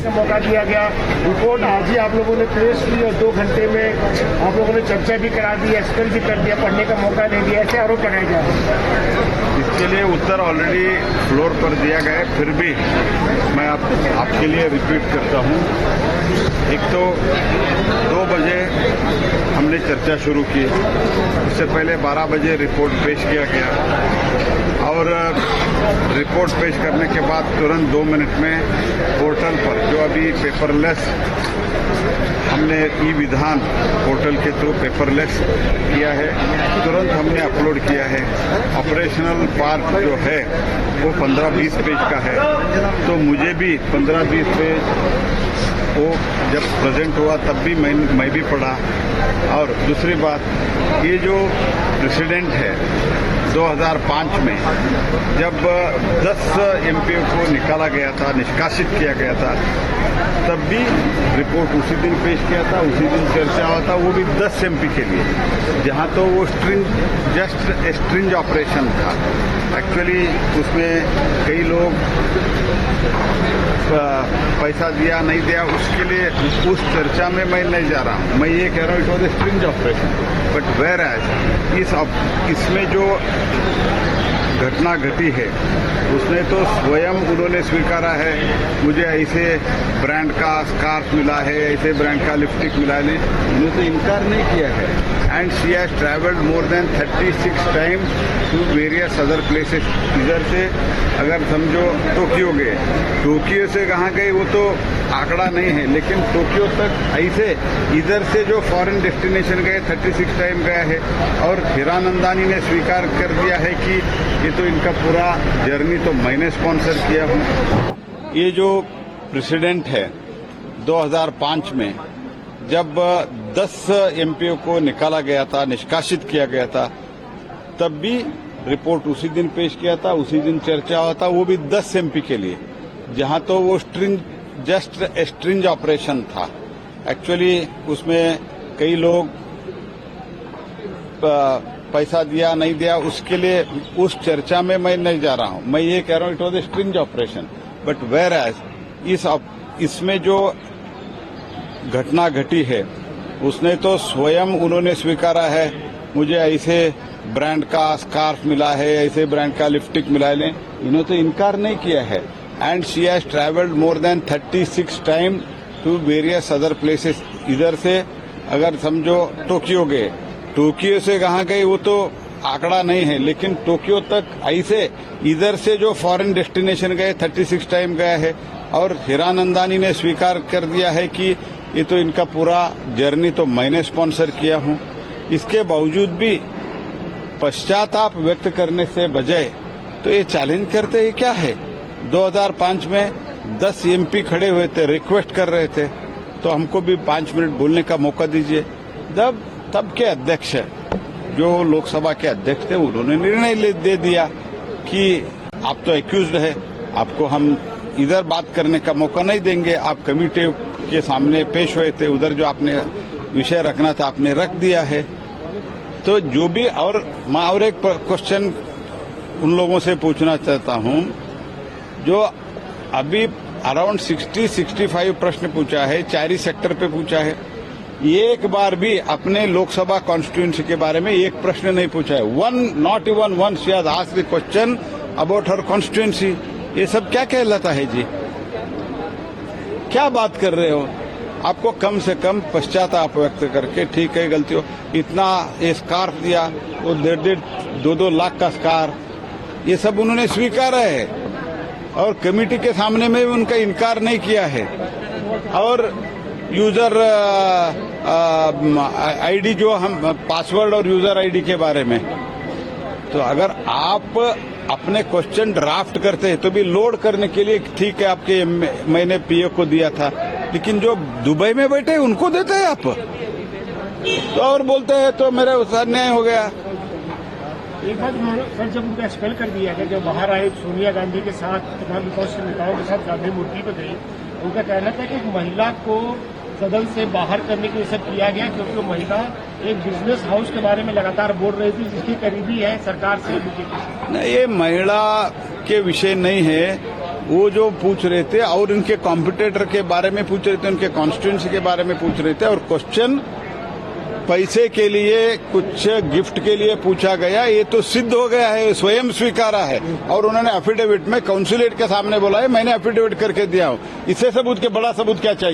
का मौका दिया गया। रिपोर्ट आज ही आप लोगों ने पेश की और 2 घंटे में आप लोगों ने चर्चा भी करा दी, एक्सपेल भी कर दिया, पढ़ने का मौका नहीं दिया, ऐसे आरोप लगाए जा रहे हैं। इसके लिए उत्तर ऑलरेडी फ्लोर पर दिया गया है, फिर भी मैं आपके लिए रिपीट करता हूं। एक तो 2 बजे हमने चर्चा शुरू की, उससे पहले 12 बजे रिपोर्ट पेश किया गया और रिपोर्ट पेश करने के बाद तुरंत 2 मिनट में पोर्टल पर, जो अभी पेपरलेस हमने ई-विधान पोर्टल के थ्रू पेपरलेस किया है, तुरंत हमने अपलोड किया है। ऑपरेशनल पार्ट जो है वो 15-20 पेज का है, तो मुझे भी 15-20 पेज वो जब प्रेजेंट हुआ तब भी मैं भी पढ़ा। और दूसरी बात, ये जो प्रेसिडेंट है 2005 में जब 10 एमपीओ को निकाला गया था, निष्कासित किया गया था, तब भी रिपोर्ट उसी दिन पेश किया था, उसी दिन चर्चा हुआ था, वो भी 10 एमपी के लिए, जहां तो वो जस्ट स्ट्रिंज ऑपरेशन था। एक्चुअली उसमें कई लोग पैसा दिया नहीं दिया, उसके लिए उस चर्चा में मैं नहीं जा रहा हूं। मैं ये कह रहा हूं it was a strange operation, but whereas इसमें जो घटना घटी है उसमें तो स्वयं उन्होंने स्वीकारा है, मुझे ऐसे ब्रांड का स्कार्फ मिला है, ऐसे ब्रांड का लिपस्टिक मिला है, उन्होंने तो इनकार नहीं किया है। And she has travelled more than 36 times to various other places. इधर से अगर समझो टोक्यो गए, टोक्यो से कहाँ गए वो तो आंकड़ा नहीं है, लेकिन टोक्यो तक ऐसे इधर से जो फॉरेन डेस्टिनेशन गए 36 टाइम गया है। और हिरानंदानी ने स्वीकार कर दिया है कि ये तो इनका पूरा जर्नी तो मैंने स्पॉन्सर किया हूं। ये जो प्रेसिडेंट है 2005 में जब 10 एमपीओ को निकाला गया था, निष्कासित किया गया था, तब भी रिपोर्ट उसी दिन पेश किया था, उसी दिन चर्चा हुआ था, वो भी 10 एमपी के लिए, जहां तो वो जस्ट स्ट्रिंज ऑपरेशन था। एक्चुअली उसमें कई लोग पैसा दिया नहीं दिया, उसके लिए उस चर्चा में मैं नहीं जा रहा हूं। मैं ये कह रहा हूं it was a strange operation, but whereas इसमें जो घटना घटी है उसने तो स्वयं उन्होंने स्वीकारा है, मुझे ऐसे ब्रांड का स्कार्फ मिला है, ऐसे ब्रांड का लिपस्टिक मिला है, इन्होंने तो इनकार नहीं किया है। And she has travelled more than 36 time to various other places. इधर से अगर समझो टोक्यो गए, टोक्यो से कहाँ गए वो तो आंकड़ा नहीं है, लेकिन टोक्यो तक ऐसे इधर से जो फॉरेन डेस्टिनेशन गए 36 टाइम गया है। और हिरानंदानी ने स्वीकार कर दिया है कि ये तो इनका पूरा जर्नी तो मैंने स्पॉन्सर किया हूं। इसके बावजूद भी पश्चाताप व्यक्त करने से बजाय तो ये चैलेंज करते ही क्या है। 2005 में 10 एमपी खड़े हुए थे, रिक्वेस्ट कर रहे थे, तो हमको भी 5 मिनट बोलने का मौका दीजिए। तब के अध्यक्ष जो लोकसभा के अध्यक्ष थे उन्होंने निर्णय दे दिया कि आप तो एक्यूज्ड है, आपको हम इधर बात करने का मौका नहीं देंगे। आप कमिटी के सामने पेश हुए थे, उधर जो आपने विषय रखना था आपने रख दिया है। तो जो भी, और मैं और एक क्वेश्चन उन लोगों से पूछना चाहता हूं जो अभी अराउंड 60-65 प्रश्न पूछा है, 4 सेक्टर पे पूछा है, एक बार भी अपने लोकसभा कॉन्स्टिट्यूएंसी के बारे में एक प्रश्न नहीं पूछा है। Not even one she has asked the question about her constituency. ये सब क्या कहलाता है जी? क्या बात कर रहे हो? आपको कम से कम पश्चाताप व्यक्त करके, ठीक है गलती हो, इतना ये स्कार्फ दिया, वो 1.5-2 लाख का स्कार्फ, ये सब उन्होंने स्वीकारा है और कमेटी के सामने में भी उनका इनकार नहीं किया है। और यूजर आईडी जो हम पासवर्ड और यूजर आईडी के बारे में, तो अगर आप अपने क्वेश्चन ड्राफ्ट करते हैं तो भी लोड करने के लिए ठीक है, आपके मैंने पीओ को दिया था, लेकिन जो दुबई में बैठे उनको देते हैं आप, तो और बोलते हैं तो मेरा अन्याय हो गया। एक बात सर, जब उनका एक्सपेल कर दिया गया, जब बाहर आए सोनिया गांधी के साथ, तमाम विपक्ष के नेताओं के साथ गांधी मूर्ति पर गई, उनका कहना था कि एक महिला को सदन से बाहर करने के लिए सब किया गया क्योंकि वो महिला एक बिजनेस हाउस के बारे में लगातार बोल रही थी जिसकी करीबी है सरकार से, बीजेपी से। नहीं, ये महिला के विषय नहीं है, वो जो पूछ रहे थे और उनके कॉम्पिटिटर के बारे में पूछ रहे थे, उनके कॉन्स्टिट्यूंसी के बारे में पूछ रहे थे, और क्वेश्चन पैसे के लिए, कुछ गिफ्ट के लिए पूछा गया, ये तो सिद्ध हो गया है, स्वयं स्वीकारा है। और उन्होंने एफिडेविट में काउंसिलेट के सामने बोला है, मैंने एफिडेविट करके दिया हूं। इससे सबूत के बड़ा सबूत क्या चाहिए?